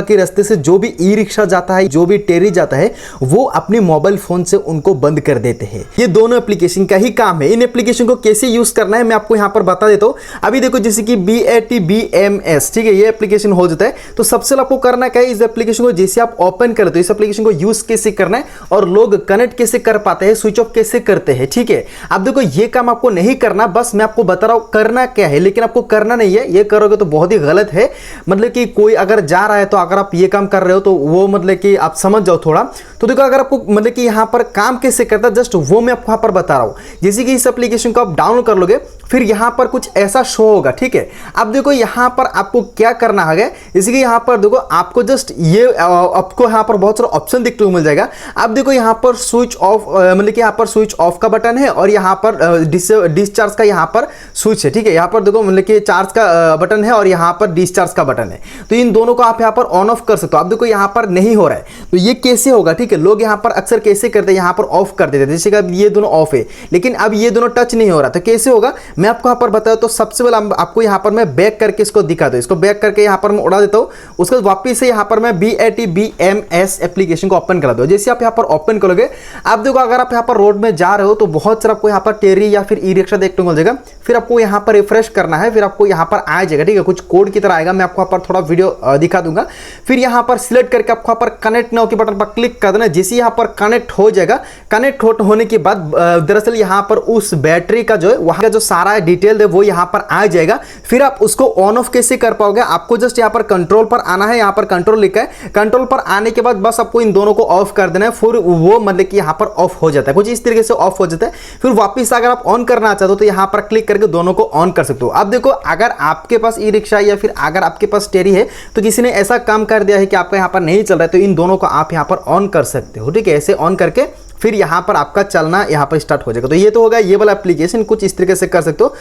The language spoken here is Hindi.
के रास्ते से जो भी ई रिक्शा जाता है, जो भी टेरी जाता है, वो अपने मोबाइल फोन से उनको बंद कर देते हैं। ये दोनों एप्लीकेशन का ही काम है। इन एप्लीकेशन को कैसे यूज करना है मैं आपको यहाँ पर बता देता हूँ। अभी देखो जैसे कि BATBMS, ठीक है, ये एप्लीकेशन हो जाता है। तो सबसे आपको करना क्या है, इस एप्लीकेशन को जैसे आप ओपन करें तो इस एप्लीकेशन को यूज कैसे करना है और लोग कनेक्ट कैसे कर पाते हैं, स्विच ऑफ कैसे करते हैं, ठीक है। अब देखो ये काम आपको नहीं करना, बस मैं आपको बता रहा हूं करना क्या है, लेकिन आपको करना नहीं है। ये करोगे तो बहुत ही गलत है। मतलब कि कोई अगर जा रहा है तो अगर आप ये काम कर रहे हो तो वो मतलब कि आप समझ जाओ थोड़ा। तो देखो अगर आपको मतलब कि यहां पर काम कैसे करता है, जस्ट वो मैं आपको यहां पर बता रहा हूं। जैसे कि इस एप्लीकेशन को आप डाउनलोड कर लोगे, फिर यहां पर कुछ ऐसा शो होगा, ठीक है। अब देखो यहां पर आपको क्या करना है, जैसे कि यहां पर देखो आपको जस्ट ये आपको यहां पर बहुत सारा ऑप्शन देखने को मिल जाएगा। अब देखो यहां पर स्विच ऑफ, मतलब कि यहां पर स्विच ऑफ का बटन है और यहां पर डिस्चार्ज का यहां पर स्विच है, ठीक है। यहां पर देखो मतलब कि चार्ज का बटन है और यहां पर डिस्चार्ज का बटन है। तो इन दोनों को आप यहां पर ऑन ऑफ कर सकते हो। अब देखो यहां पर नहीं हो रहा है, तो ये कैसे होगा, ठीक है। लोग यहां पर अक्सर कैसे करते हैं, यहां पर ऑफ कर देते हैं। जैसे कि अब ये दोनों ऑफ है, लेकिन अब ये दोनों टच नहीं हो रहा, तो कैसे होगा मैं आपको यहां पर बताऊं। तो सबसे पहले आपको यहां पर मैं बैक करके इसको दिखा दूं। इसको बैक करके यहां पर मैं उड़ा देता हूं। उसके बाद वापस से यहां पर मैं BATBMS एप्लीकेशन को ओपन करा दो। जैसे आप यहां पर ओपन करोगे, आप देखो अगर आप यहां पर रोड में जा रहे हो तो बहुत सारा आपको यहां पर टेरी या फिर ई रिक्शा देखने को मिल जाएगा। फिर आपको यहां पर रिफ्रेश करना है, फिर आपको यहां पर आ जाएगा, ठीक है, कुछ कोड की तरह आएगा। मैं आपको यहां पर थोड़ा वीडियो दिखा दूंगा। फिर यहां पर सिलेक्ट करके आपको यहां पर कनेक्ट नाउ के बटन पर क्लिक कर देना। जैसे यहां पर कनेक्ट हो जाएगा, कनेक्ट होने के बाद दरअसल यहां पर उस बैटरी का जो है वहां का जो सारा डिटेल है वो यहां पर आ जाएगा। फिर आप उसको ऑन ऑफ कैसे कर पाओगे, आपको जस्ट यहां पर कंट्रोल पर आना है। यहां पर कंट्रोल लिखा है, कंट्रोल पर आने के बाद बस आपको इन दोनों को ऑफ कर देना है। फिर वो मतलब कि यहां पर ऑफ हो जाता है, कुछ इस तरीके से ऑफ हो जाता है। फिर वापस अगर आप ऑन करना चाहते हो तो यहां पर क्लिक करके दोनों को ऑन कर सकते हो। अब देखो अगर आपके पास ई रिक्शा या फिर अगर आपके पास टेरी है तो किसी ने ऐसा काम कर दिया है कि आपका यहां पर नहीं चल रहा है, तो इन दोनों को आप यहां पर ऑन कर सकते हो, ठीक है। ऐसे ऑन करके फिर यहां पर आपका चलना यहां पर स्टार्ट हो जाएगा। तो ये तो होगा ये वाला एप्लीकेशन, कुछ इस तरीके से कर सकते हो।